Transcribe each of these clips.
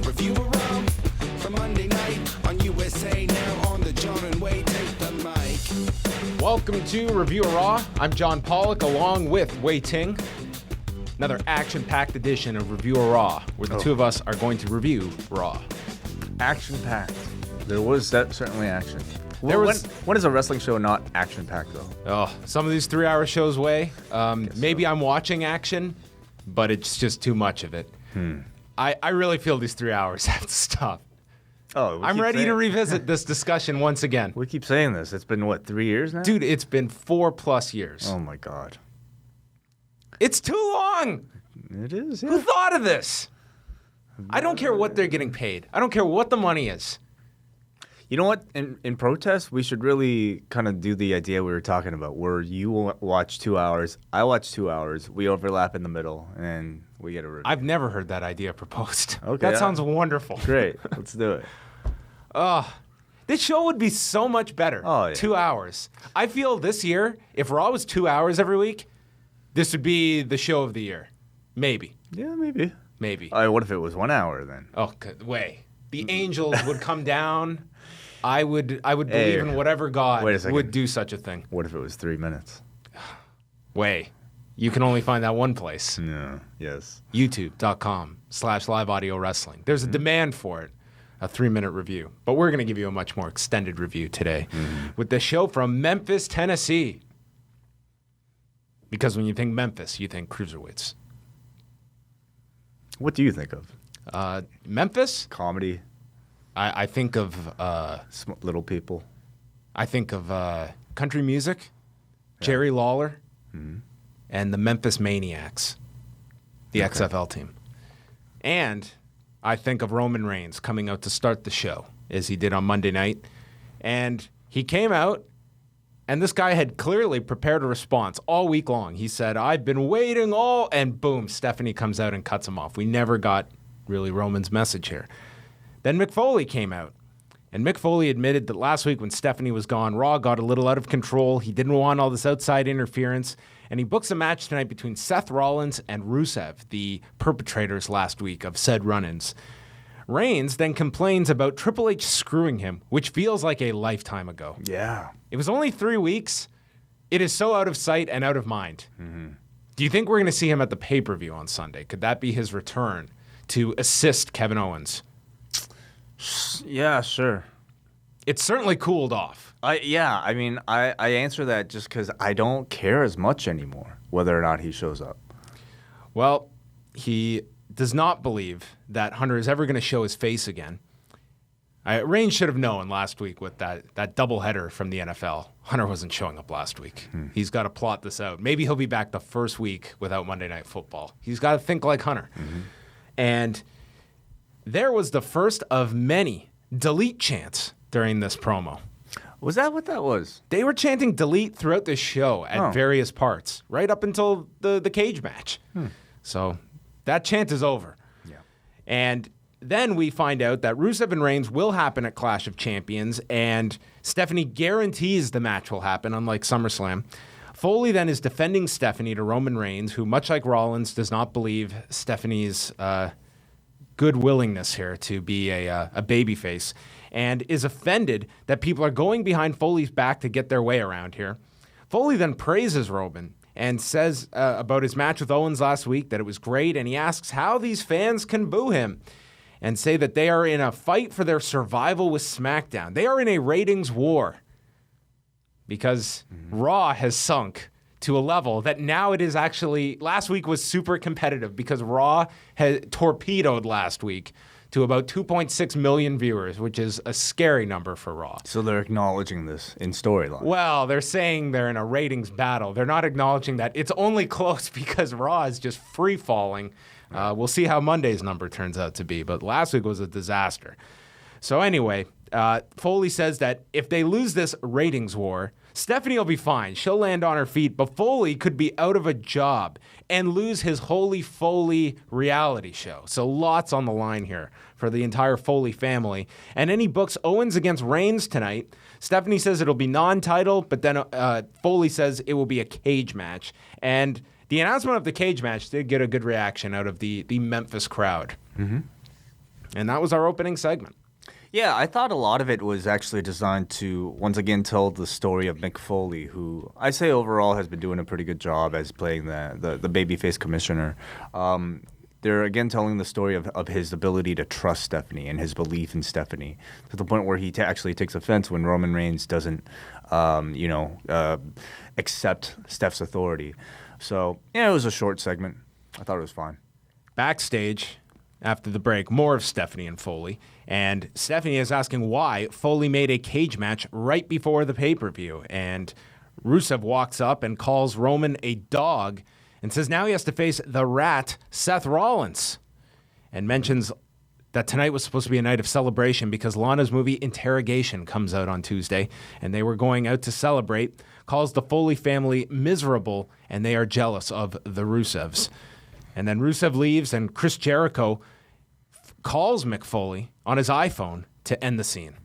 Review of Raw for Monday night on USA Now on the John and Wayne Take the Mic. Welcome to Review of Raw. I'm John Pollock along with Wei Ting. Another action-packed edition of Review of Raw, where the two of us are going to review Raw. Action-packed. There was certainly action. When is a wrestling show not action-packed, though? Oh, some of these 3-hour shows, Way. Maybe I'm watching action, but it's just too much of it. I really feel these 3 hours have to stop. Oh, I'm ready to revisit this discussion once again. We keep saying this. It's been, 3 years now? Dude, it's been 4+ years. Oh, my God. It's too long! It is, yeah. Who thought of this? I don't care what they're getting paid. I don't care what the money is. You know what? In protest, we should really kind of do the idea we were talking about, where you watch 2 hours, I watch 2 hours, we overlap in the middle, and we get a review. I've never heard that idea proposed. Okay. That sounds wonderful. Great. Let's do it. This show would be so much better. Oh, yeah. 2 hours. I feel this year, if Raw was 2 hours every week, this would be the show of the year. Maybe. Yeah, maybe. Maybe. What if it was 1 hour then? Oh, Way. The angels would come down. I would believe in whatever God would do such a thing. What if it was 3 minutes? Way. You can only find that one place. Yeah. Yes. YouTube.com/live audio wrestling. There's a demand for it. A 3-minute review. But we're going to give you a much more extended review today with the show from Memphis, Tennessee. Because when you think Memphis, you think Cruiserweights. What do you think of? Memphis? Comedy. I think of... little people. I think of country music, Jerry Lawler, and the Memphis Maniacs, the XFL team. And I think of Roman Reigns coming out to start the show, as he did on Monday night. And he came out, and this guy had clearly prepared a response all week long. He said, I've been waiting all... And boom, Stephanie comes out and cuts him off. We never got really Roman's message here. Then Mick Foley came out. And Mick Foley admitted that last week when Stephanie was gone, Raw got a little out of control. He didn't want all this outside interference. And he books a match tonight between Seth Rollins and Rusev, the perpetrators last week of said run-ins. Reigns then complains about Triple H screwing him, which feels like a lifetime ago. Yeah. It was only 3 weeks. It is so out of sight and out of mind. Do you think we're going to see him at the pay-per-view on Sunday? Could that be his return to assist Kevin Owens? Yeah, sure. It's certainly cooled off. I answer that just because I don't care as much anymore whether or not he shows up. Well, he does not believe that Hunter is ever going to show his face again. Reigns should have known last week with that doubleheader from the NFL. Hunter wasn't showing up last week. He's got to plot this out. Maybe he'll be back the first week without Monday Night Football. He's got to think like Hunter. And there was the first of many delete chants during this promo. Was that what that was? They were chanting delete throughout the show at various parts, right up until the cage match. So that chant is over. Yeah. And then we find out that Rusev and Reigns will happen at Clash of Champions, and Stephanie guarantees the match will happen, unlike SummerSlam. Foley then is defending Stephanie to Roman Reigns, who, much like Rollins, does not believe Stephanie's good willingness here to be a babyface, and is offended that people are going behind Foley's back to get their way around here. Foley then praises Roman and says about his match with Owens last week that it was great, and he asks how these fans can boo him and say that they are in a fight for their survival with SmackDown. They are in a ratings war because Raw has sunk to a level that now it is actually, last week was super competitive because Raw had torpedoed last week to about 2.6 million viewers, which is a scary number for Raw. So they're acknowledging this in storyline. Well, they're saying they're in a ratings battle. They're not acknowledging that it's only close because Raw is just free-falling. We'll see how Monday's number turns out to be, but last week was a disaster. So anyway, Foley says that if they lose this ratings war, Stephanie will be fine. She'll land on her feet, but Foley could be out of a job and lose his Holy Foley reality show. So lots on the line here for the entire Foley family. And then he books Owens against Reigns tonight. Stephanie says it'll be non-title, but then Foley says it will be a cage match. And the announcement of the cage match did get a good reaction out of the Memphis crowd. And that was our opening segment. Yeah, I thought a lot of it was actually designed to, once again, tell the story of Mick Foley, who I say overall has been doing a pretty good job as playing the babyface commissioner. They're, again, telling the story of his ability to trust Stephanie and his belief in Stephanie, to the point where he actually takes offense when Roman Reigns doesn't, accept Steph's authority. So, yeah, it was a short segment. I thought it was fine. Backstage, after the break, more of Stephanie and Foley. And Stephanie is asking why Foley made a cage match right before the pay-per-view. And Rusev walks up and calls Roman a dog and says now he has to face the rat, Seth Rollins. And mentions that tonight was supposed to be a night of celebration because Lana's movie Interrogation comes out on Tuesday. And they were going out to celebrate. Calls the Foley family miserable, and they are jealous of the Rusevs. And then Rusev leaves, and Chris Jericho calls Mick Foley on his iPhone to end the scene.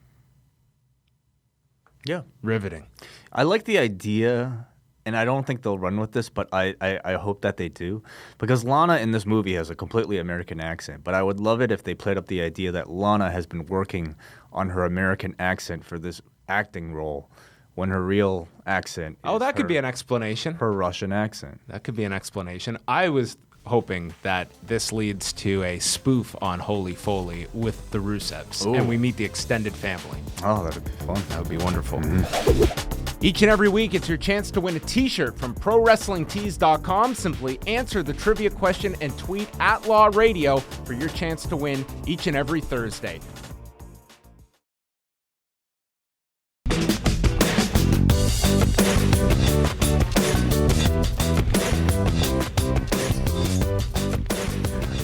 Yeah. Riveting. I like the idea, and I don't think they'll run with this, but I hope that they do. Because Lana in this movie has a completely American accent, but I would love it if they played up the idea that Lana has been working on her American accent for this acting role when her real accent is that could be an explanation. Her Russian accent. That could be an explanation. I was hoping that this leads to a spoof on Holy Foley with the Rusevs, and we meet the extended family. Oh, that would be fun. That would be wonderful. Each and every week, it's your chance to win a t-shirt from ProWrestlingTees.com. Simply answer the trivia question and tweet @LawRadio for your chance to win each and every Thursday.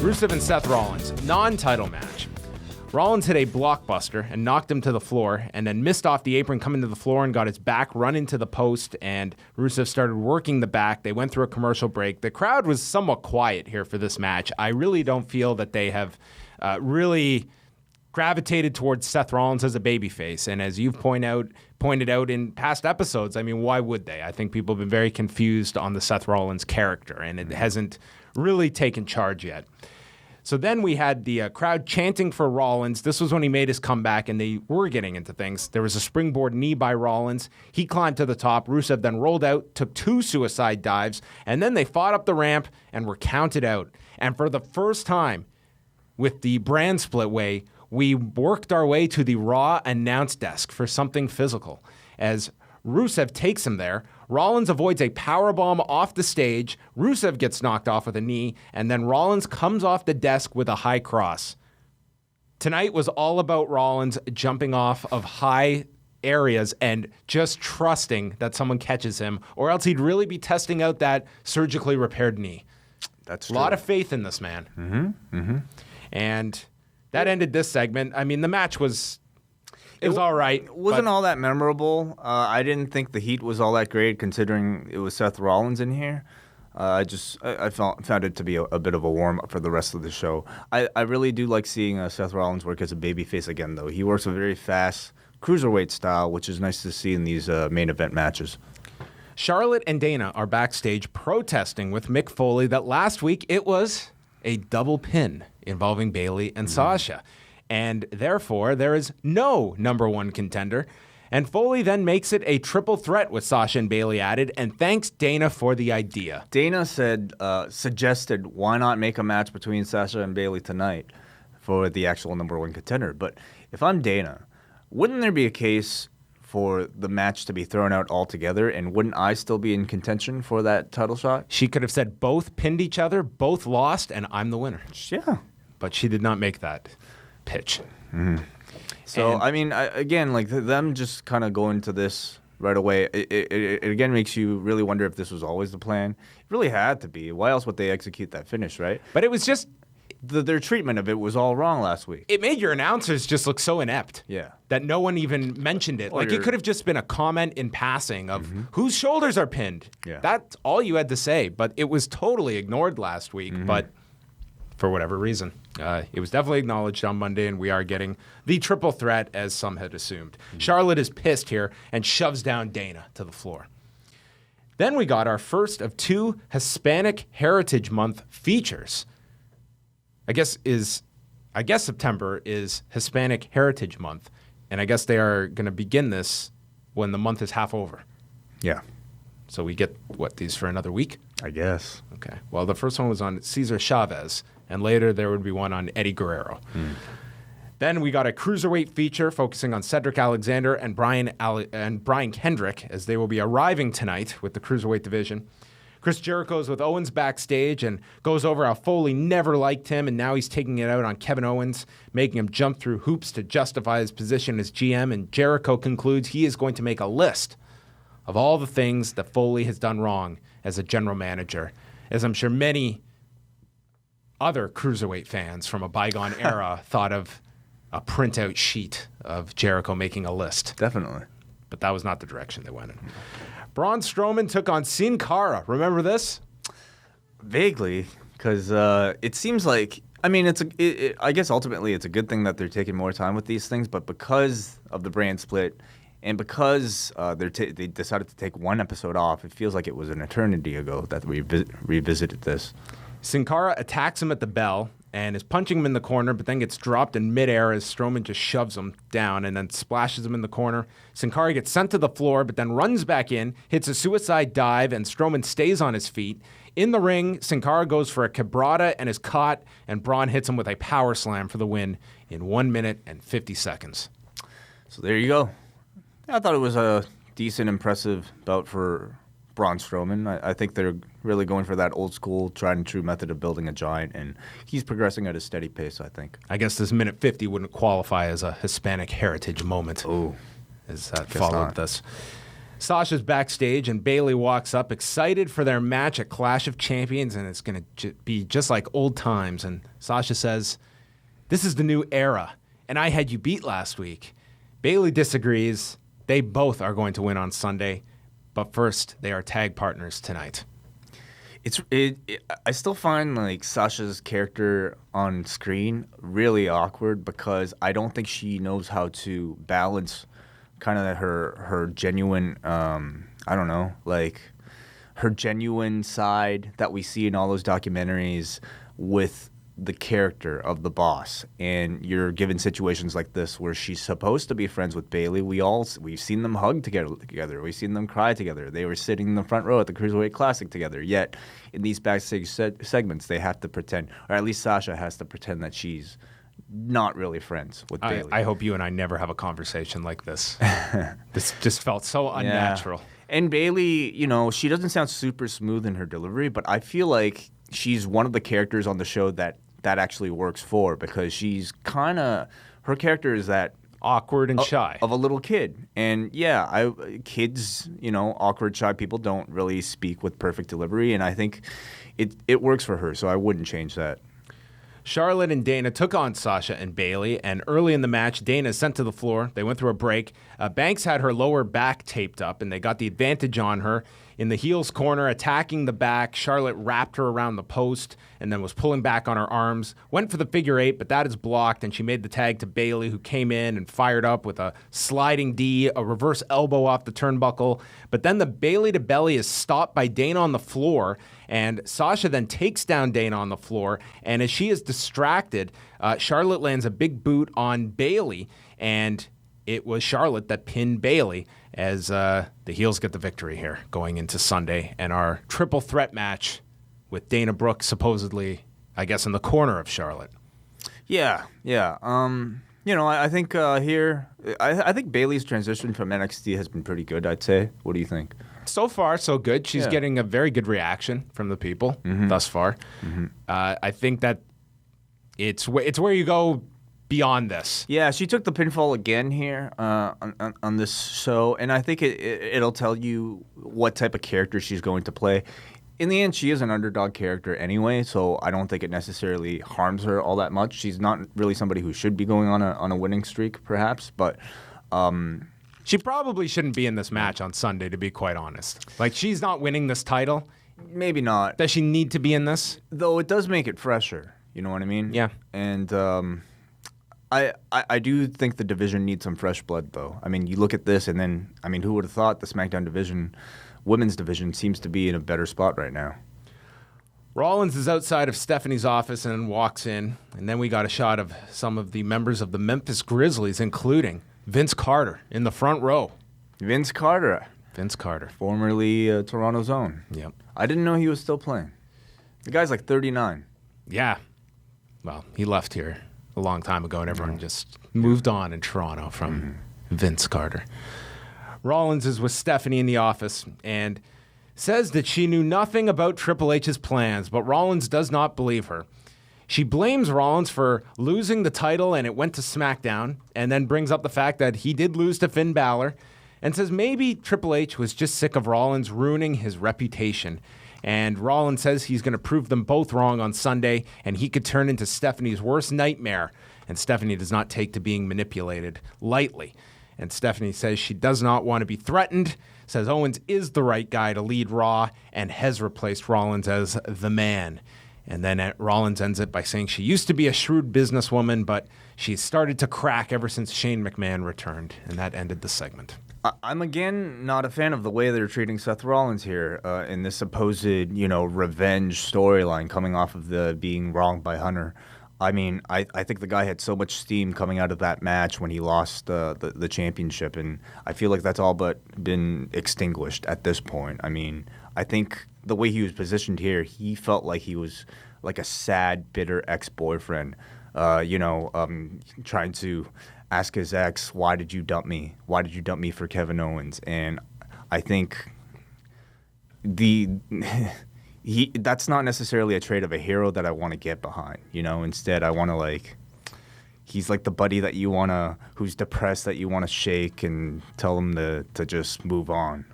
Rusev and Seth Rollins, non-title match. Rollins hit a blockbuster and knocked him to the floor and then missed off the apron coming to the floor and got his back run into the post, and Rusev started working the back. They went through a commercial break. The crowd was somewhat quiet here for this match. I really don't feel that they have really gravitated towards Seth Rollins as a babyface. And as you've pointed out in past episodes, I mean, why would they? I think people have been very confused on the Seth Rollins character, and it hasn't really taken charge yet. So then we had the crowd chanting for Rollins. This was when he made his comeback, and they were getting into things. There was a springboard knee by Rollins. He climbed to the top. Rusev then rolled out, took 2 suicide dives, and then they fought up the ramp and were counted out. And for the first time with the brand split way, we worked our way to the Raw announce desk for something physical. As Rusev takes him there, Rollins avoids a powerbomb off the stage, Rusev gets knocked off with a knee, and then Rollins comes off the desk with a high cross. Tonight was all about Rollins jumping off of high areas and just trusting that someone catches him, or else he'd really be testing out that surgically repaired knee. That's true. true. A lot of faith in this man. And that ended this segment. I mean, the match was... It was all right. It wasn't all that memorable. I didn't think the heat was all that great, considering it was Seth Rollins in here. I found it to be a bit of a warm-up for the rest of the show. I really do like seeing Seth Rollins work as a babyface again, though. He works a very fast cruiserweight style, which is nice to see in these main event matches. Charlotte and Dana are backstage protesting with Mick Foley that last week it was a double pin involving Bayley and Sasha. And therefore, there is no number 1 contender. And Foley then makes it a triple threat with Sasha and Bayley added, and thanks Dana for the idea. Dana suggested, why not make a match between Sasha and Bayley tonight for the actual number 1 contender? But if I'm Dana, wouldn't there be a case for the match to be thrown out altogether, and wouldn't I still be in contention for that title shot? She could have said both pinned each other, both lost, and I'm the winner. Yeah. But she did not make that pitch. So, I mean, again, like them just kind of going to this right away, it again makes you really wonder if this was always the plan. It really had to be. Why else would they execute that finish, right? But it was just... Their treatment of it was all wrong last week. It made your announcers just look so inept. Yeah. That no one even mentioned it. Or Like, it could have just been a comment in passing of whose shoulders are pinned. Yeah. That's all you had to say. But it was totally ignored last week. But for whatever reason, it was definitely acknowledged on Monday, and we are getting the triple threat, as some had assumed. Charlotte is pissed here and shoves down Dana to the floor. Then we got our first of 2 Hispanic Heritage Month features. I I guess September is Hispanic Heritage Month, and I guess they are going to begin this when the month is half over. Yeah. So we get, these for another week? I guess. Okay. Well, the first one was on Cesar Chavez, and later there would be one on Eddie Guerrero. Then we got a Cruiserweight feature focusing on Cedric Alexander and Brian Kendrick, as they will be arriving tonight with the Cruiserweight division. Chris Jericho's with Owens backstage and goes over how Foley never liked him, and now he's taking it out on Kevin Owens, making him jump through hoops to justify his position as GM, and Jericho concludes he is going to make a list of all the things that Foley has done wrong as a general manager, as I'm sure many other Cruiserweight fans from a bygone era thought of a printout sheet of Jericho making a list. Definitely. But that was not the direction they went in. Braun Strowman took on Sin Cara. Remember this? Vaguely, because it seems like, I mean, I guess ultimately it's a good thing that they're taking more time with these things, but because of the brand split and because they decided to take one episode off, it feels like it was an eternity ago that we revisited this. Sin Cara attacks him at the bell and is punching him in the corner, but then gets dropped in midair as Strowman just shoves him down and then splashes him in the corner. Sin Cara gets sent to the floor, but then runs back in, hits a suicide dive, and Strowman stays on his feet. In the ring, Sin Cara goes for a quebrada and is caught, and Braun hits him with a power slam for the win in 1 minute and 50 seconds. So there you go. I thought it was a decent, impressive bout for Braun Strowman. I think they're really going for that old school, tried and true method of building a giant, and he's progressing at a steady pace, I think. I guess this minute 50 wouldn't qualify as a Hispanic heritage moment. Oh, as that followed this. Sasha's backstage, and Bayley walks up excited for their match at Clash of Champions, and it's going to be just like old times. And Sasha says, "This is the new era, and I had you beat last week." Bayley disagrees. They both are going to win on Sunday. But first, they are tag partners tonight. I still find like Sasha's character on screen really awkward because I don't think she knows how to balance kind of her genuine, I don't know, like her genuine side that we see in all those documentaries with the character of the boss. And you're given situations like this where she's supposed to be friends with Bayley. We've seen them hug together. We've seen them cry together. They were sitting in the front row at the Cruiserweight Classic together. Yet in these backstage segments, they have to pretend, or at least Sasha has to pretend that she's not really friends with Bayley. I hope you and I never have a conversation like this. This just felt so unnatural. Yeah. And Bayley, she doesn't sound super smooth in her delivery, but I feel like she's one of the characters on the show that actually works for, because she's kind of, her character is that awkward and shy of a little kid. And yeah, kids, awkward, shy people don't really speak with perfect delivery, and I think it works for her, so I wouldn't change that. Charlotte and Dana took on Sasha and Bayley, and early in the match, Dana is sent to the floor. They went through a break. Banks had her lower back taped up, and they got the advantage on her. In the heels corner, attacking the back, Charlotte wrapped her around the post and then was pulling back on her arms. Went for the figure eight, but that is blocked, and she made the tag to Bayley, who came in and fired up with a sliding D, a reverse elbow off the turnbuckle. But then the Bayley to belly is stopped by Dana on the floor, and Sasha then takes down Dana on the floor. And as she is distracted, Charlotte lands a big boot on Bayley, and it was Charlotte that pinned Bayley as the heels get the victory here going into Sunday and our triple threat match with Dana Brooke supposedly, I guess, in the corner of Charlotte. Yeah. I think here, I think Bayley's transition from NXT has been pretty good, I'd say. What do you think? So far, so good. She's getting a very good reaction from the people thus far. Mm-hmm. I think that it's where you go beyond this. Yeah, she took the pinfall again here on this show, and I think it'll tell you what type of character she's going to play. In the end, she is an underdog character anyway, so I don't think it necessarily harms her all that much. She's not really somebody who should be going on a winning streak, perhaps, but she probably shouldn't be in this match on Sunday, to be quite honest. Like, she's not winning this title. Maybe not. Does she need to be in this? Though it does make it fresher, you know what I mean? Yeah. And I do think the division needs some fresh blood, though. I mean, you look at this, and then, who would have thought the SmackDown division, women's division, seems to be in a better spot right now? Rollins is outside of Stephanie's office and walks in, and then we got a shot of some of the members of the Memphis Grizzlies, including Vince Carter in the front row. Vince Carter. Formerly Toronto's own. Yep. I didn't know he was still playing. The guy's like 39. Yeah. Well, he left here a long time ago, and everyone just moved on in Toronto from Vince Carter. Rollins is with Stephanie in the office and says that she knew nothing about Triple H's plans, but Rollins does not believe her. She blames Rollins for losing the title and it went to SmackDown, and then brings up the fact that he did lose to Finn Balor, and says maybe Triple H was just sick of Rollins ruining his reputation. And Rollins says he's going to prove them both wrong on Sunday, and he could turn into Stephanie's worst nightmare. And Stephanie does not take to being manipulated lightly. And Stephanie says she does not want to be threatened, says Owens is the right guy to lead Raw, and has replaced Rollins as the man. And then Rollins ends it by saying she used to be a shrewd businesswoman, but she started to crack ever since Shane McMahon returned. And that ended the segment. I'm again not a fan of the way they're treating Seth Rollins here in this supposed, revenge storyline coming off of the being wronged by Hunter. I mean, I think the guy had so much steam coming out of that match when he lost the championship, and I feel like that's all but been extinguished at this point. I mean, I think the way he was positioned here, he felt like he was like a sad, bitter ex-boyfriend, trying to ask his ex, why did you dump me? Why did you dump me for Kevin Owens? And I think that's not necessarily a trait of a hero that I want to get behind. Instead I want to he's like the buddy that you want to, who's depressed, that you want to shake and tell him to just move on.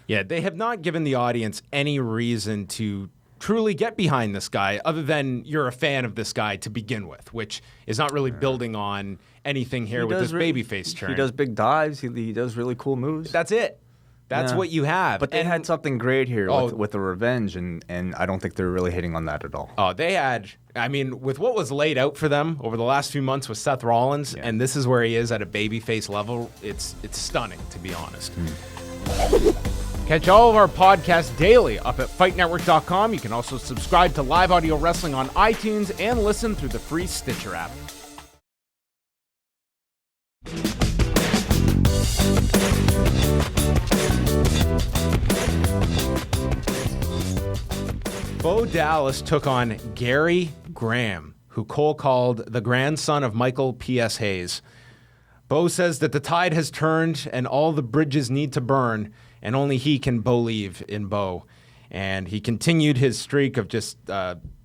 Yeah, they have not given the audience any reason to truly get behind this guy other than you're a fan of this guy to begin with, which is not really building on anything here with this babyface turn. He does big dives. He does really cool moves. That's it. That's what you have. But they had something great here with the revenge, and I don't think they're really hitting on that at all. Oh, they had, with what was laid out for them over the last few months with Seth Rollins, and this is where he is at a babyface level, it's stunning, to be honest. Catch all of our podcasts daily up at FightNetwork.com. You can also subscribe to Live Audio Wrestling on iTunes and listen through the free Stitcher app. Bo Dallas took on Gary Graham, who Cole called the grandson of Michael P.S. Hayes. Bo says that the tide has turned and all the bridges need to burn, and only he can believe in Bo. And he continued his streak of just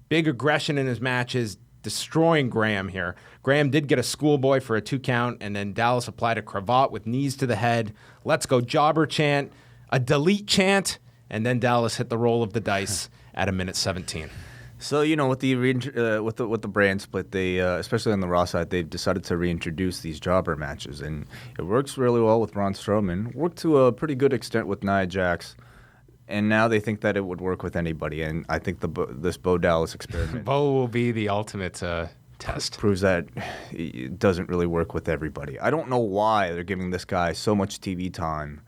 big aggression in his matches, destroying Graham here. Graham did get a schoolboy for a 2 count, and then Dallas applied a cravat with knees to the head, let's go jobber chant, a delete chant, and then Dallas hit the roll of the dice at 1:17. So with the brand split, they especially on the Raw side, they've decided to reintroduce these jobber matches, and it works really well with Braun Strowman. Worked to a pretty good extent with Nia Jax, and now they think that it would work with anybody. And I think this Bo Dallas experiment, Bo will be the ultimate test. Proves that it doesn't really work with everybody. I don't know why they're giving this guy so much TV time,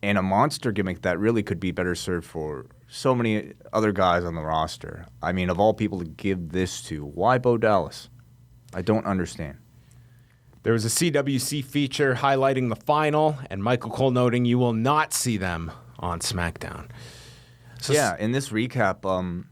and a monster gimmick that really could be better served for so many other guys on the roster. Of all people to give this to, why Bo Dallas? I don't understand. There was a CWC feature highlighting the final, and Michael Cole noting you will not see them on SmackDown. So in this recap,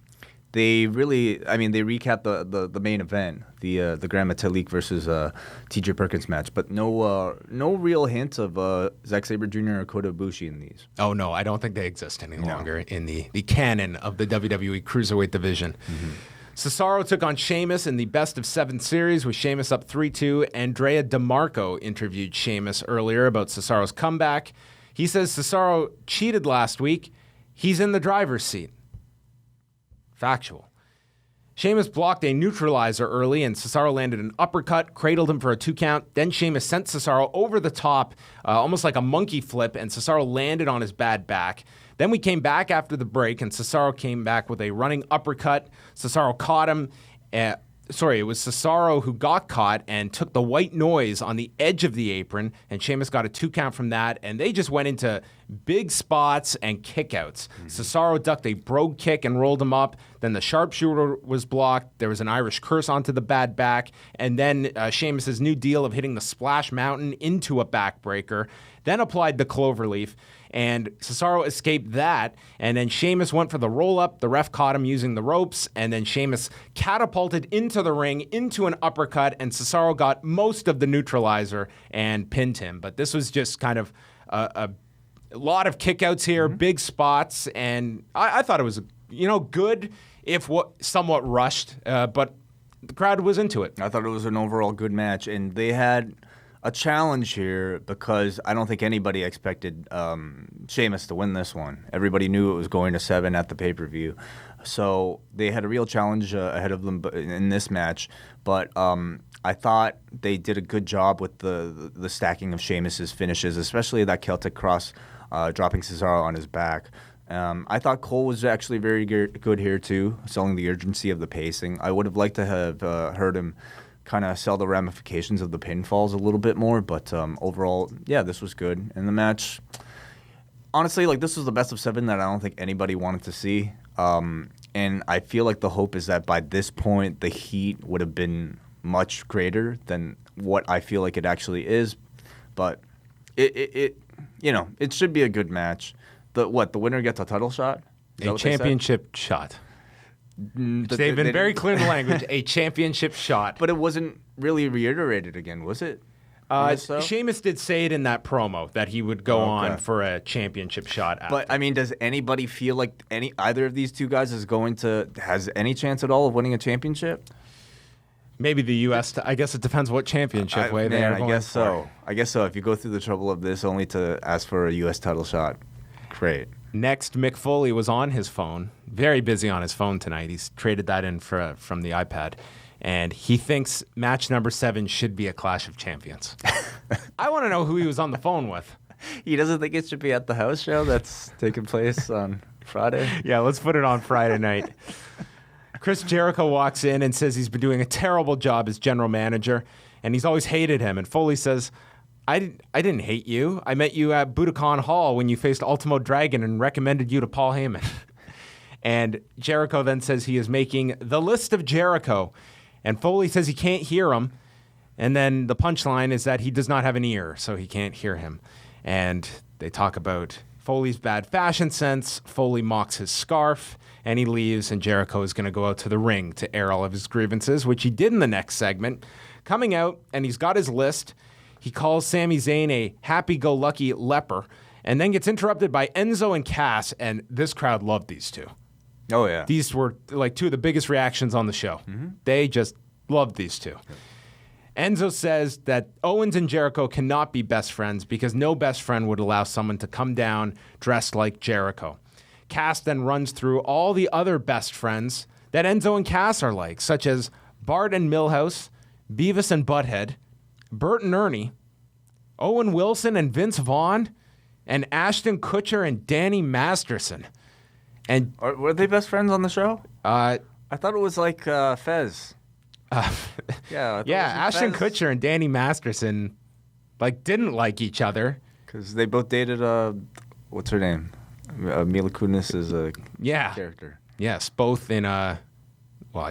they recap the main event, the Grand Metalik versus T.J. Perkins match, but no real hint of Zack Sabre Jr. or Kota Ibushi in these. Oh no, I don't think they exist any longer in the canon of the WWE Cruiserweight division. Mm-hmm. Cesaro took on Sheamus in the best of 7 series with Sheamus up 3-2. Andrea DeMarco interviewed Sheamus earlier about Cesaro's comeback. He says Cesaro cheated last week. He's in the driver's seat. Factual. Sheamus blocked a neutralizer early, and Cesaro landed an uppercut, cradled him for a 2 count. Then Sheamus sent Cesaro over the top, almost like a monkey flip, and Cesaro landed on his bad back. Then we came back after the break, and Cesaro came back with a running uppercut. Cesaro caught him. It was Cesaro who got caught and took the white noise on the edge of the apron, and Sheamus got a 2 count from that, and they just went into big spots and kickouts. Cesaro ducked a brogue kick and rolled him up. Then the sharpshooter was blocked. There was an Irish curse onto the bad back. And then Sheamus's new deal of hitting the Splash Mountain into a backbreaker. Then applied the cloverleaf. And Cesaro escaped that. And then Sheamus went for the roll-up. The ref caught him using the ropes. And then Sheamus catapulted into the ring, into an uppercut. And Cesaro got most of the neutralizer and pinned him. But this was just kind of a lot of kickouts here, big spots. And I thought it was, good, if somewhat rushed. But the crowd was into it. I thought it was an overall good match. And they had a challenge here because I don't think anybody expected Sheamus to win this one. Everybody knew it was going to 7 at the pay-per-view. So they had a real challenge ahead of them in this match. But I thought they did a good job with the stacking of Sheamus's finishes, especially that Celtic Cross dropping Cesaro on his back. I thought Cole was actually very good here too, selling the urgency of the pacing. I would have liked to have heard him kind of sell the ramifications of the pinfalls a little bit more, but overall, yeah, this was good. And the match, honestly, this was the best of 7 that I don't think anybody wanted to see. And I feel like the hope is that by this point, the heat would have been much greater than what I feel like it actually is. But it should be a good match. The winner gets a title shot? A championship shot. They've been very clear in the language. A championship shot. But it wasn't really reiterated again, was it? Sheamus did say it in that promo that he would go on for a championship shot after. But, does anybody feel like either of these two guys has any chance at all of winning a championship? Maybe the U.S. I guess it depends what championship way they are going I guess for. So. I guess so. If you go through the trouble of this only to ask for a U.S. title shot, great. Next, Mick Foley was on his phone, very busy on his phone tonight. He's traded that in from the iPad. And he thinks match number 7 should be a Clash of Champions. I want to know who he was on the phone with. He doesn't think it should be at the house show that's taking place on Friday? Yeah, let's put it on Friday night. Chris Jericho walks in and says he's been doing a terrible job as general manager, and he's always hated him. And Foley says, I didn't hate you. I met you at Budokan Hall when you faced Ultimo Dragon and recommended you to Paul Heyman. And Jericho then says he is making the list of Jericho. And Foley says he can't hear him. And then the punchline is that he does not have an ear, so he can't hear him. And they talk about Foley's bad fashion sense. Foley mocks his scarf, and he leaves. And Jericho is going to go out to the ring to air all of his grievances, which he did in the next segment. Coming out, and he's got his list. He calls Sami Zayn a happy-go-lucky leper, and then gets interrupted by Enzo and Cass, and this crowd loved these two. Oh, yeah. These were two of the biggest reactions on the show. Mm-hmm. They just loved these two. Enzo says that Owens and Jericho cannot be best friends because no best friend would allow someone to come down dressed like Jericho. Cass then runs through all the other best friends that Enzo and Cass are like, such as Bart and Milhouse, Beavis and Butthead, Bert and Ernie, Owen Wilson and Vince Vaughn, and Ashton Kutcher and Danny Masterson. And were they best friends on the show? I thought it was like Fez. Yeah, Ashton Kutcher and Danny Masterson didn't like each other because they both dated what's her name? Mila Kunis's character. Yes, both in I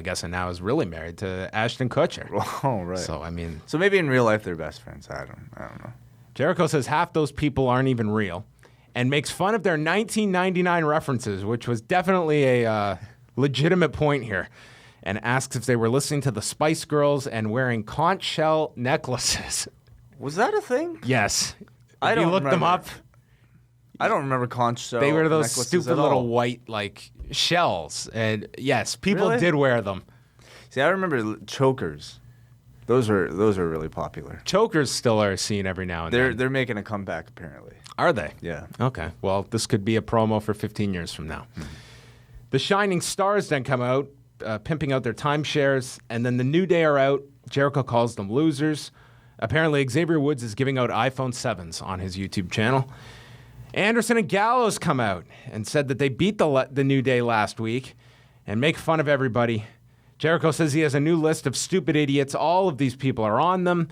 guess and now is really married to Ashton Kutcher. Oh, right. So maybe in real life they're best friends. I don't know. Jericho says half those people aren't even real, and makes fun of their 1999 references, which was definitely a legitimate point here, and asks if they were listening to the Spice Girls and wearing conch shell necklaces. Was that a thing? Yes. I don't you look them up. I don't remember conch shell. They were those stupid little white shells, and yes, people did wear them. See, I remember chokers. Those are really popular. Chokers still are seen every now and then. They're making a comeback apparently. Are they? Yeah. Okay. Well, this could be a promo for 15 years from now. Mm-hmm. The Shining Stars then come out, pimping out their timeshares, and then the New Day are out. Jericho calls them losers. Apparently, Xavier Woods is giving out iPhone 7s on his YouTube channel. Anderson and Gallows come out and said that they beat the New Day last week and make fun of everybody. Jericho says he has a new list of stupid idiots. All of these people are on them.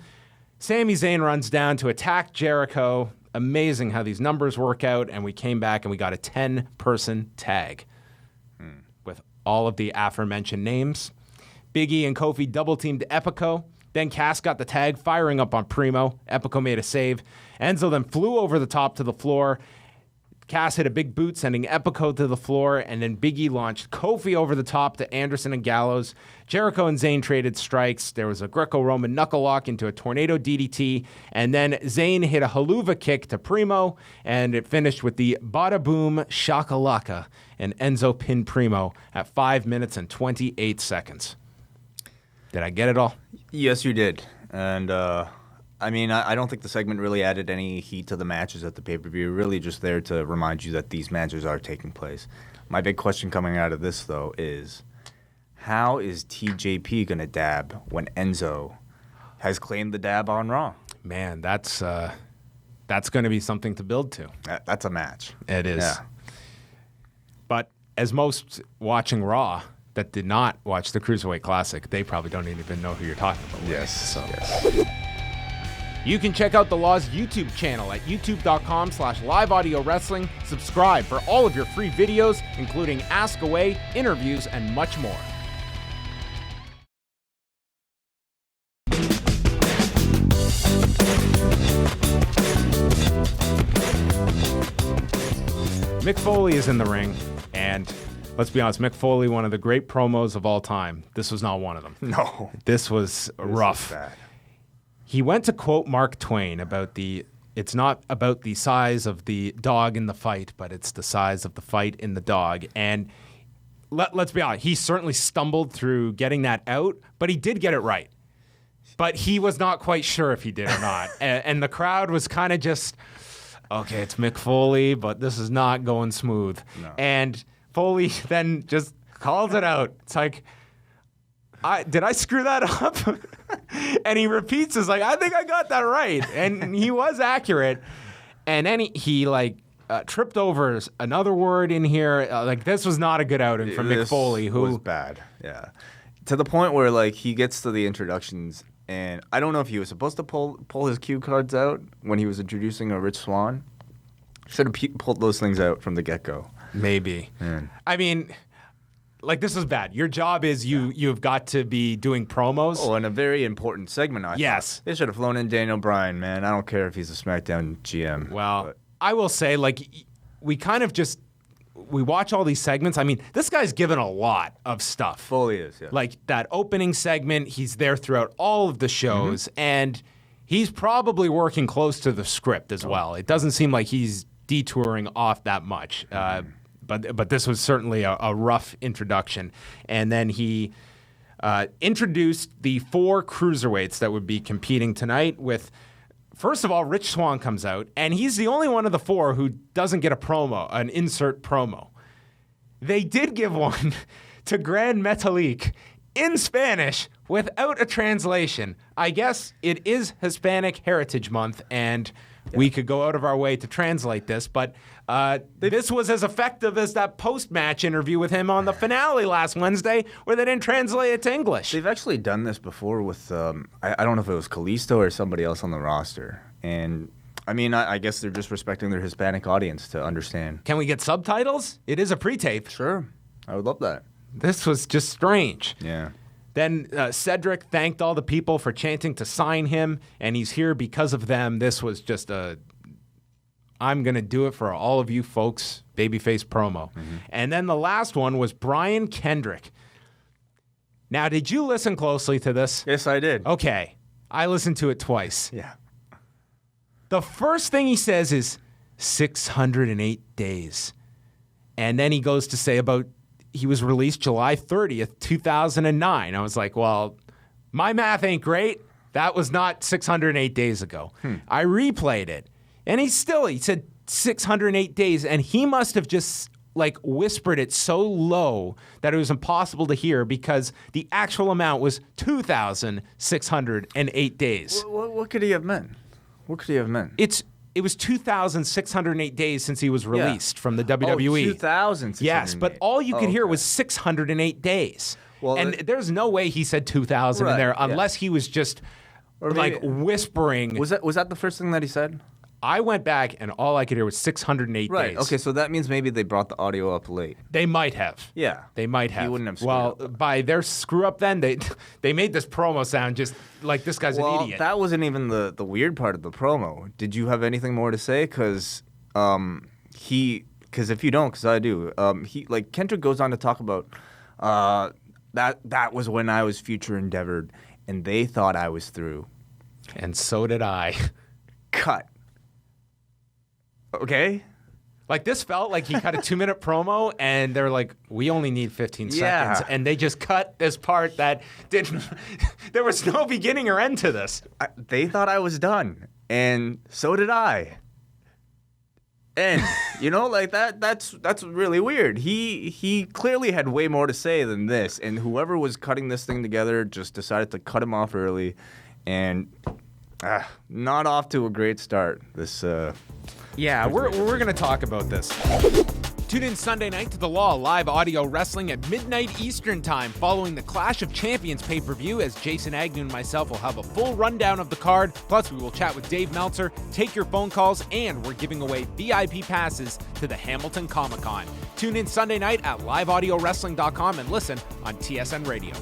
Sami Zayn runs down to attack Jericho. amazing how these numbers work out, and we came back and we got a 10-person tag with all of the aforementioned names. Big E and Kofi double-teamed Epico. Then Cass got the tag, firing up on Primo. Epico made a save. Enzo then flew over the top to the floor. Cass hit a big boot, sending Epico to the floor, and then Big E launched Kofi over the top to Anderson and Gallows. Jericho and Zayn traded strikes. There was a Greco-Roman knuckle lock into a tornado DDT, and then Zayn hit a haluva kick to Primo, and it finished with the Bada Boom Shakalaka, and Enzo pinned Primo at 5 minutes and 28 seconds. Did I get it all? Yes, you did. And I don't think the segment really added any heat to the matches at the pay-per-view. Really just there to remind you that these matches are taking place. My big question coming out of this, though, is how is TJP going to dab when Enzo has claimed the dab on Raw? Man, that's going to be something to build to. That's a match. It is. Yeah. But as most watching Raw that did not watch the Cruiserweight Classic, they probably don't even know who you're talking about. Yes. So. Yes. You can check out the Law's YouTube channel at youtube.com/liveaudiowrestling. Subscribe for all of your free videos, including Ask Away, interviews, and much more. Mick Foley is in the ring, and let's be honest, Mick Foley, one of the great promos of all time. This was not one of them. No. This was rough. Bad. He went to quote Mark Twain about it's not about the size of the dog in the fight, but it's the size of the fight in the dog. And let's be honest, he certainly stumbled through getting that out, but he did get it right. But he was not quite sure if he did or not. And the crowd was kind of just, okay, it's Mick Foley, but this is not going smooth. No. And Foley then just calls it out. It's like, did I screw that up? And he repeats, is like, I think I got that right. And he was accurate. And then he tripped over another word in here. This was not a good outing from Mick Foley. Who was bad, yeah. To the point where, he gets to the introductions, and I don't know if he was supposed to pull his cue cards out when he was introducing a Rich Swann. Should have pulled those things out from the get-go. Maybe. Man. I mean, this is bad. Your job is you've got to be doing promos. Oh, and a very important segment, I thought. They should have flown in Daniel Bryan, man. I don't care if he's a SmackDown GM. Well, I will say, we kind of just, we watch all these segments. I mean, this guy's given a lot of stuff. Fully is, yeah. That opening segment, he's there throughout all of the shows, and he's probably working close to the script as well. It doesn't seem like he's detouring off that much. But this was certainly a rough introduction. And then he introduced the 4 cruiserweights that would be competing tonight with, first of all, Rich Swann comes out, and he's the only one of the 4 who doesn't get an insert promo. They did give one to Gran Metalik in Spanish without a translation. I guess it is Hispanic Heritage Month, and we could go out of our way to translate this, but this was as effective as that post-match interview with him on the finale last Wednesday where they didn't translate it to English. They've actually done this before with, I don't know if it was Kalisto or somebody else on the roster. And, I guess they're just respecting their Hispanic audience to understand. Can we get subtitles? It is a pre-tape. Sure. I would love that. This was just strange. Yeah. Then Cedric thanked all the people for chanting to sign him, and he's here because of them. This was just I'm going to do it for all of you folks, babyface promo. And then the last one was Brian Kendrick. Now, did you listen closely to this? Yes, I did. Okay. I listened to it twice. Yeah. The first thing he says is 608 days. And then he goes to say he was released July 30th, 2009. I was like, well, my math ain't great. That was not 608 days ago. I replayed it, and he said 608 days, and he must have just whispered it so low that it was impossible to hear because the actual amount was 2,608 days. What could he have meant? What could he have meant? It was 2,608 days since he was released from the WWE. 2,608. Yes, but all you could hear was 608 days. Well, and there's no way he said 2,000 in there unless he was just whispering. Was that the first thing that he said? I went back and all I could hear was 608 Right. days. Okay, so that means maybe they brought the audio up late. They might have. Yeah. They might have. He wouldn't have screwed Well, up. by their screw up then, they made this promo sound just like this guy's an idiot. That wasn't even the weird part of the promo. Did you have anything more to say? Because if you don't, because I do, Kendrick goes on to talk about that was when I was future endeavored, and they thought I was through. And so did I. Cut. Okay. Like, this felt like he cut a 2-minute promo, and they're like, we only need 15 Yeah. seconds. And they just cut this part that didn't. There was no beginning or end to this. They thought I was done, and so did I. And that's really weird. He clearly had way more to say than this, and whoever was cutting this thing together just decided to cut him off early, and not off to a great start. This. Yeah, we're going to talk about this. Tune in Sunday night to The Law live audio wrestling at midnight Eastern time following the Clash of Champions pay-per-view, as Jason Agnew and myself will have a full rundown of the card. Plus, we will chat with Dave Meltzer, take your phone calls, and we're giving away VIP passes to the Hamilton Comic-Con. Tune in Sunday night at liveaudiowrestling.com and listen on TSN Radio.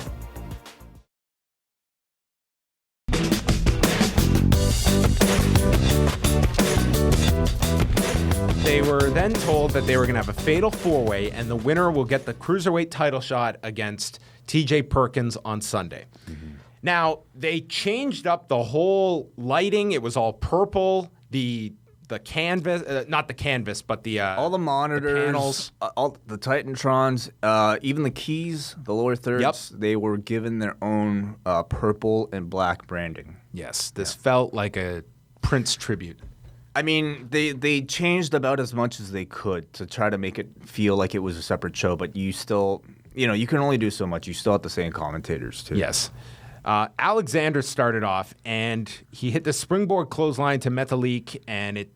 They were then told that they were going to have a fatal four-way, and the winner will get the Cruiserweight title shot against TJ Perkins on Sunday. Mm-hmm. Now, they changed up the whole lighting. It was all purple. The canvas, not the canvas, but the all the monitors, the panels, all the Titantrons, even the keys, the lower thirds, they were given their own purple and black branding. Yes, this felt like a Prince tribute. I mean, they changed about as much as they could to try to make it feel like it was a separate show, but you still, you can only do so much. You still have the same commentators, too. Yes. Alexander started off, and he hit the springboard clothesline to Metalik, and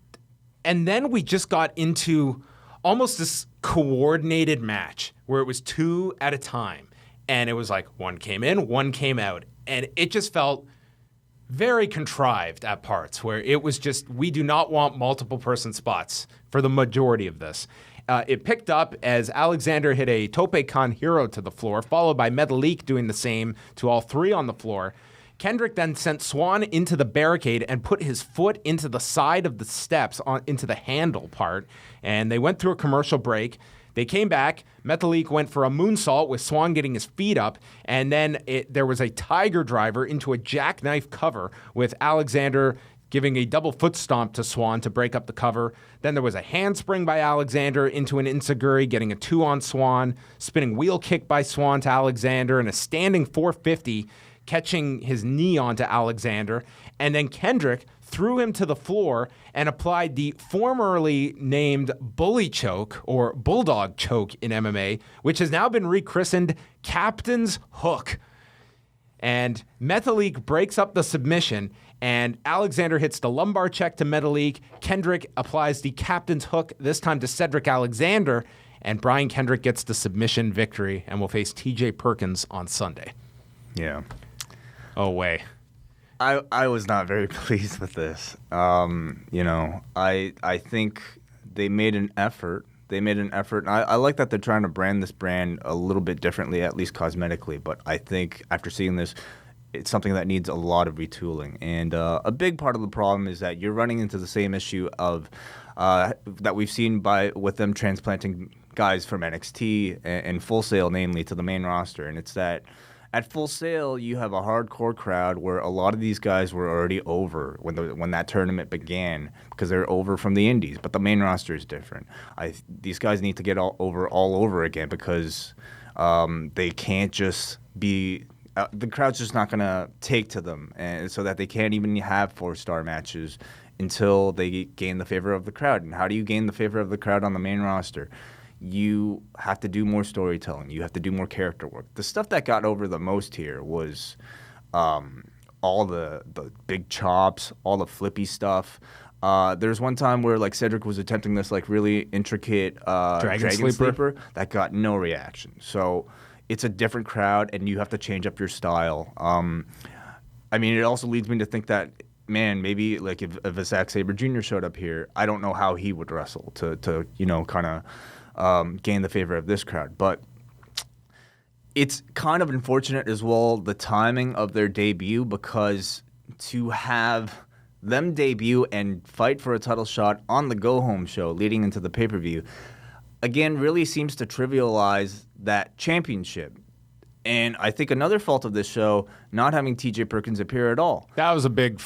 then we just got into almost this coordinated match where it was two at a time, and it was like one came in, one came out, and it just felt very contrived at parts where it was just, we do not want multiple person spots for the majority of this. It picked up as Alexander hit a Tope Con Hero to the floor, followed by Metalik doing the same to all three on the floor. Kendrick then sent Swan into the barricade and put his foot into the side of the steps into the handle part, and they went through a commercial break. They came back. Metalik went for a moonsault with Swan getting his feet up, and then there was a tiger driver into a jackknife cover with Alexander giving a double foot stomp to Swan to break up the cover. Then there was a handspring by Alexander into an enziguri, getting a 2 on Swan, spinning wheel kick by Swan to Alexander, and a standing 450, catching his knee onto Alexander. And then Kendrick threw him to the floor and applied the formerly named bully choke or bulldog choke in MMA, which has now been rechristened Captain's Hook. And Metalik breaks up the submission, and Alexander hits the lumbar check to Metalik. Kendrick applies the Captain's Hook, this time to Cedric Alexander, and Brian Kendrick gets the submission victory and will face TJ Perkins on Sunday. Yeah. Oh, way. I was not very pleased with this. I think they made an effort. I like that they're trying to brand this brand a little bit differently, at least cosmetically. But I think after seeing this, it's something that needs a lot of retooling. And a big part of the problem is that you're running into the same issue of that we've seen with them transplanting guys from NXT and Full Sail, namely, to the main roster. And it's that at Full Sail, you have a hardcore crowd where a lot of these guys were already over when that tournament began because they're over from the indies. But the main roster is different. These guys need to get all over again because they can't just be the crowd's just not going to take to them, and so that they can't even have 4-star matches until they gain the favor of the crowd. And how do you gain the favor of the crowd on the main roster? You have to do more storytelling. You have to do more character work. The stuff that got over the most here was all the big chops, all the flippy stuff. There's one time where Cedric was attempting this really intricate Dragon Sleeper that got no reaction. So it's a different crowd, and you have to change up your style. It also leads me to think that man, maybe like if a Zack Sabre Jr. showed up here, I don't know how he would wrestle to kind of gain the favor of this crowd. But it's kind of unfortunate as well, the timing of their debut, because to have them debut and fight for a title shot on the go-home show leading into the pay-per-view, again, really seems to trivialize that championship. And I think another fault of this show, not having TJ Perkins appear at all. That was a big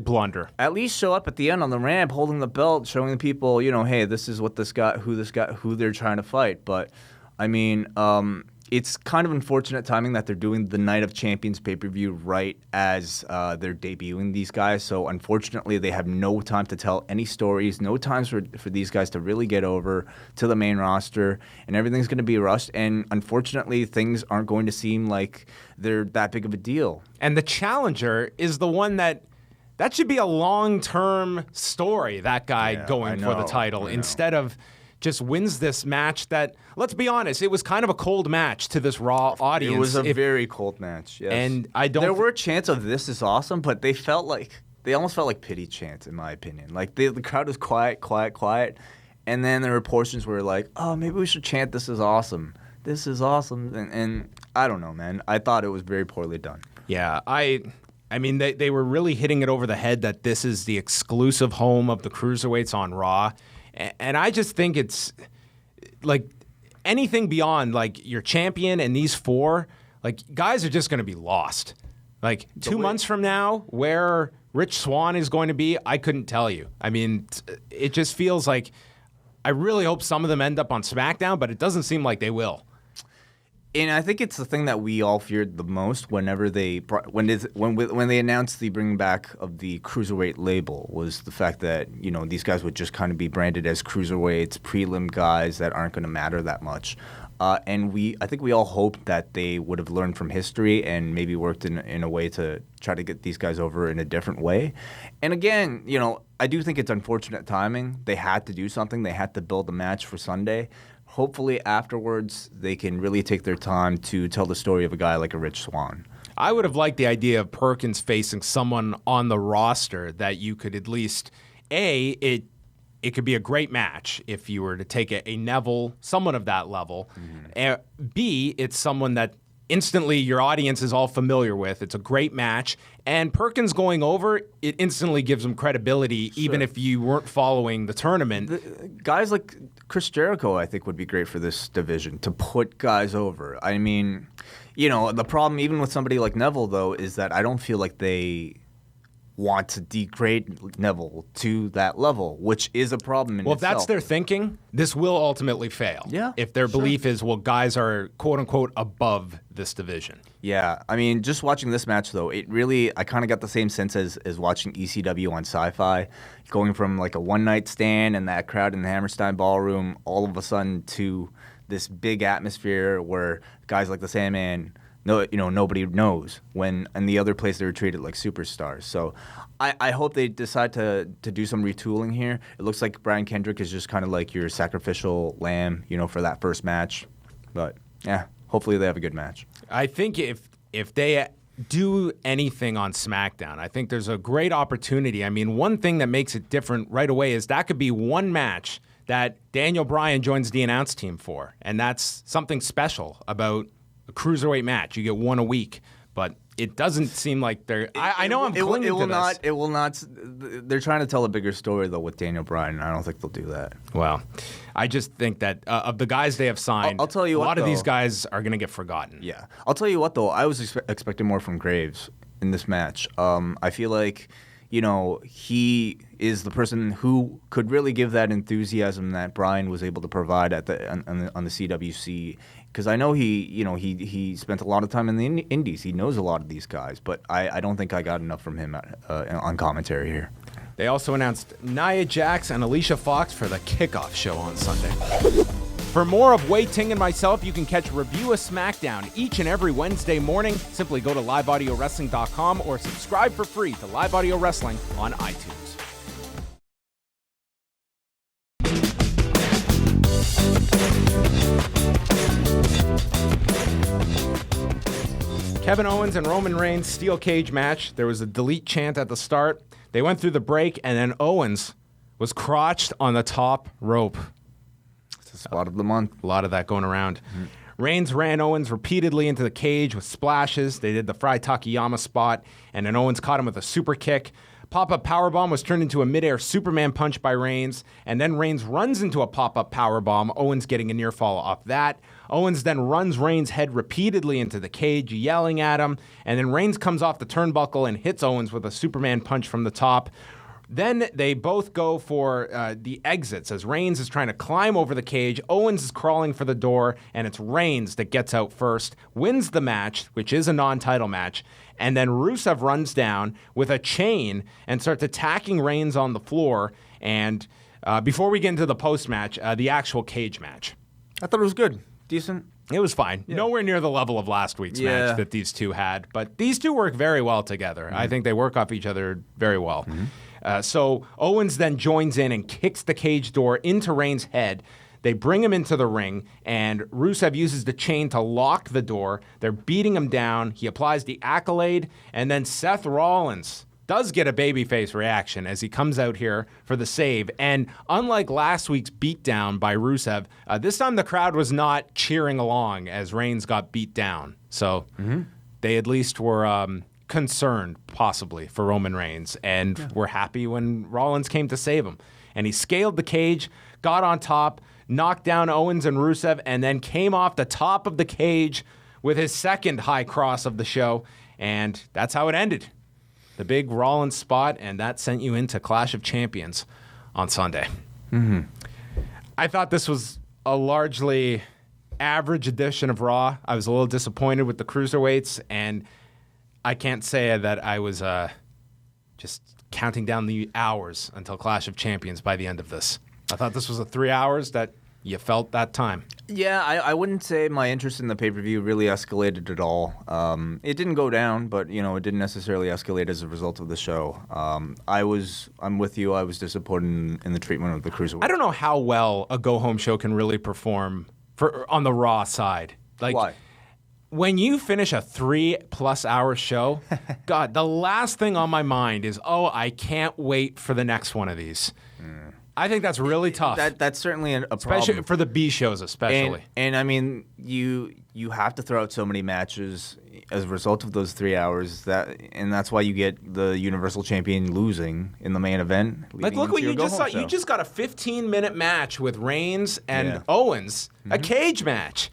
blunder. At least show up at the end on the ramp holding the belt, showing the people, hey, this is what who they're trying to fight. But, I mean, it's kind of unfortunate timing that they're doing the Night of Champions pay-per-view right as they're debuting these guys. So, unfortunately, they have no time to tell any stories, no time for these guys to really get over to the main roster, and everything's going to be rushed. And, unfortunately, things aren't going to seem like they're that big of a deal. And the challenger is the one that should be a long-term story, that guy going for the title, instead of just wins this match that, let's be honest, it was kind of a cold match to this Raw audience. It was a very cold match, yes. And there were chants of "this is awesome," but they almost felt like pity chants, in my opinion. Like the crowd was quiet, and then there were portions where like, oh, maybe we should chant "this is awesome." This is awesome, and I don't know, man. I thought it was very poorly done. Yeah, I mean, they were really hitting it over the head that this is the exclusive home of the Cruiserweights on Raw. And I just think it's like anything beyond like your champion and these four, like guys are just going to be lost. Like 2 months from now, where Rich Swann is going to be, I couldn't tell you. I mean, it just feels like I really hope some of them end up on SmackDown, but it doesn't seem like they will. And I think it's the thing that we all feared the most when they announced the bringing back of the Cruiserweight label, was the fact that these guys would just kind of be branded as Cruiserweights, prelim guys that aren't going to matter that much. And I think we all hoped that they would have learned from history and maybe worked in a way to try to get these guys over in a different way. And again, I do think it's unfortunate timing. They had to do something. They had to build a match for Sunday. Hopefully afterwards they can really take their time to tell the story of a guy like a Rich Swann. I would have liked the idea of Perkins facing someone on the roster that you could at least, it could be a great match if you were to take a Neville, someone of that level. Mm-hmm. B, it's someone that instantly your audience is all familiar with. It's a great match. And Perkins going over, it instantly gives him credibility, even if you weren't following the tournament. Guys like Chris Jericho, I think, would be great for this division, to put guys over. I mean, the problem, even with somebody like Neville, though, is that I don't feel like they want to degrade Neville to that level, which is a problem in itself. If that's their thinking, this will ultimately fail. Yeah, if their belief is, guys are quote-unquote above this division. Yeah, I mean, just watching this match, though, I kind of got the same sense as watching ECW on Sci-Fi, going from like a one-night stand and that crowd in the Hammerstein Ballroom all of a sudden to this big atmosphere where guys like the Sandman, nobody knows, when in the other place they were treated like superstars. So I hope they decide to do some retooling here. It looks like Brian Kendrick is just kind of like your sacrificial lamb, for that first match. But yeah, hopefully they have a good match. I think if they do anything on SmackDown, I think there's a great opportunity. I mean, one thing that makes it different right away is that could be one match that Daniel Bryan joins the announce team for, and that's something special about a Cruiserweight match. You get one a week, but it doesn't seem like they're. I know I'm clinging to this. It will not. They're trying to tell a bigger story though with Daniel Bryan. I don't think they'll do that. Well, I just think that of the guys they have signed, I'll tell you a lot of these guys are going to get forgotten. Yeah, I'll tell you what though. I was expecting more from Graves in this match. I feel like, he is the person who could really give that enthusiasm that Bryan was able to provide on the CWC. Because I know he spent a lot of time in the Indies. He knows a lot of these guys, but I don't think I got enough from him on commentary here. They also announced Nia Jax and Alicia Fox for the kickoff show on Sunday. For more of Wai Ting and myself, you can catch Review of SmackDown each and every Wednesday morning. Simply go to liveaudiowrestling.com or subscribe for free to Live Audio Wrestling on iTunes. Kevin Owens and Roman Reigns steel cage match. There was a delete chant at the start. They went through the break, and then Owens was crotched on the top rope. It's the spot of the month. A lot of that going around. Reigns ran Owens repeatedly into the cage with splashes. They did the Fry Takayama spot, and then Owens caught him with a super kick. Pop-up powerbomb was turned into a midair Superman punch by Reigns, and then Reigns runs into a pop-up powerbomb, Owens getting a near fall off that. Owens then runs Reigns' head repeatedly into the cage, yelling at him, and then Reigns comes off the turnbuckle and hits Owens with a Superman punch from the top. Then they both go for the exits as Reigns is trying to climb over the cage. Owens is crawling for the door, and it's Reigns that gets out first, wins the match, which is a non-title match, and then Rusev runs down with a chain and starts attacking Reigns on the floor. And before we get into the post-match, the actual cage match. I thought it was good. Decent. It was fine. Yeah. Nowhere near the level of last week's match that these two had, but these two work very well together. I think they work off each other very well. So Owens then joins in and kicks the cage door into Reigns' head. They bring him into the ring, and Rusev uses the chain to lock the door. They're beating him down. He applies the accolade, and then Seth Rollins does get a babyface reaction as he comes out here for the save. And unlike last week's beatdown by Rusev, this time the crowd was not cheering along as Reigns got beat down. So they at least were concerned, possibly, for Roman Reigns, and were happy when Rollins came to save him. And he scaled the cage, got on top, knocked down Owens and Rusev, and then came off the top of the cage with his second high cross of the show. And that's how it ended. The big Rollins spot, and that sent you into Clash of Champions on Sunday. I thought this was a largely average edition of Raw. I was a little disappointed with the Cruiserweights, and I can't say that I was just counting down the hours until Clash of Champions by the end of this. I thought this was a 3 hours that you felt that time. Yeah, I wouldn't say my interest in the pay-per-view really escalated at all. It didn't go down, but it didn't necessarily escalate as a result of the show. I'm with you. I was disappointed in the treatment of the Cruiserweight. I don't know how well a go-home show can really perform on the Raw side. Why? When you finish a 3+ hour show, God, the last thing on my mind is, I can't wait for the next one of these. I think that's really tough. That's certainly a especially problem. For the B shows, especially. And I mean, you have to throw out so many matches as a result of those 3 hours. And that's why you get the Universal Champion losing in the main event. Look what you just saw. You just got a 15-minute match with Reigns and Owens, a cage match.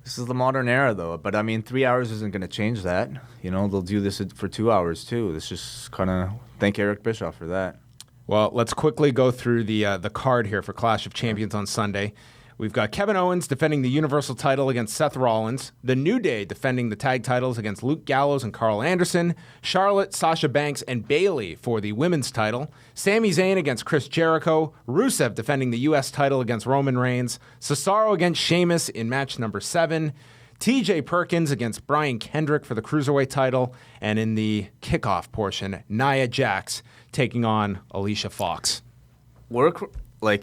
This is the modern era, though. But, I mean, 3 hours isn't going to change that. They'll do this for 2 hours, too. It's just kind of thank Eric Bischoff for that. Well, let's quickly go through the card here for Clash of Champions on Sunday. We've got Kevin Owens defending the Universal title against Seth Rollins. The New Day defending the tag titles against Luke Gallows and Carl Anderson. Charlotte, Sasha Banks, and Bayley for the women's title. Sami Zayn against Chris Jericho. Rusev defending the U.S. title against Roman Reigns. Cesaro against Sheamus in match number 7. TJ Perkins against Brian Kendrick for the Cruiserweight title. And in the kickoff portion, Nia Jax taking on Alicia Fox.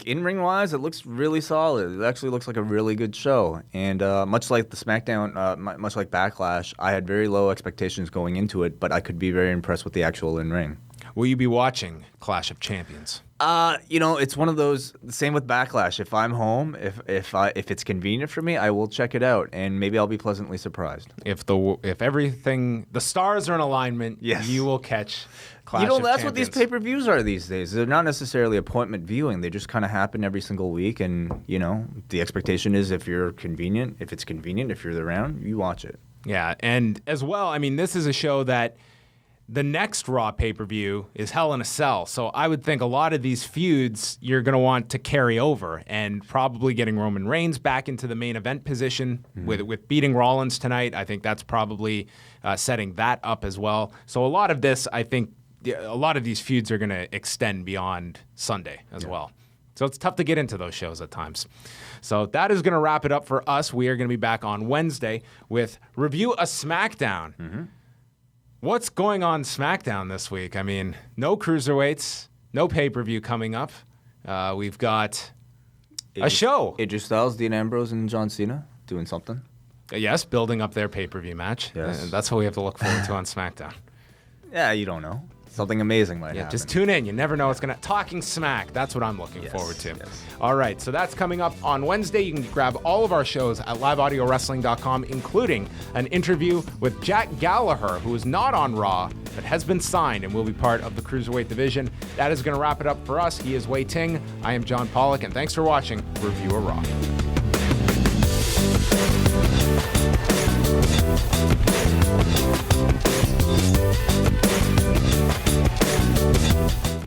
In-ring wise, it looks really solid. It actually looks like a really good show. And much like the SmackDown, much like Backlash, I had very low expectations going into it, but I could be very impressed with the actual in-ring. Will you be watching Clash of Champions? It's one of those. Same with Backlash. If I'm home, if it's convenient for me, I will check it out, and maybe I'll be pleasantly surprised. If everything, the stars are in alignment, you will catch Clash of Champions. That's what these pay-per-views are these days. They're not necessarily appointment viewing. They just kind of happen every single week, and the expectation is if it's convenient, if you're around, you watch it. Yeah, and as well, I mean, this is a show that. The next Raw pay-per-view is Hell in a Cell, so I would think a lot of these feuds you're going to want to carry over, and probably getting Roman Reigns back into the main event position with beating Rollins tonight. I think that's probably setting that up as well. So a lot of this, I think, a lot of these feuds are going to extend beyond Sunday as well. So it's tough to get into those shows at times. So that is going to wrap it up for us. We are going to be back on Wednesday with Review a SmackDown. What's going on SmackDown this week? I mean, no Cruiserweights, no pay-per-view coming up. We've got a show. AJ Styles, Dean Ambrose, and John Cena doing something. Yes, building up their pay-per-view match. Yes. That's what we have to look forward to on SmackDown. Yeah, you don't know. something amazing might happen. Just tune in. You never know what's going to... Talking Smack. That's what I'm looking forward to. Yes. All right, so that's coming up on Wednesday. You can grab all of our shows at liveaudiowrestling.com, including an interview with Jack Gallagher, who is not on Raw, but has been signed and will be part of the Cruiserweight division. That is going to wrap it up for us. He is Wei Ting. I am John Pollock, and thanks for watching Review of Raw.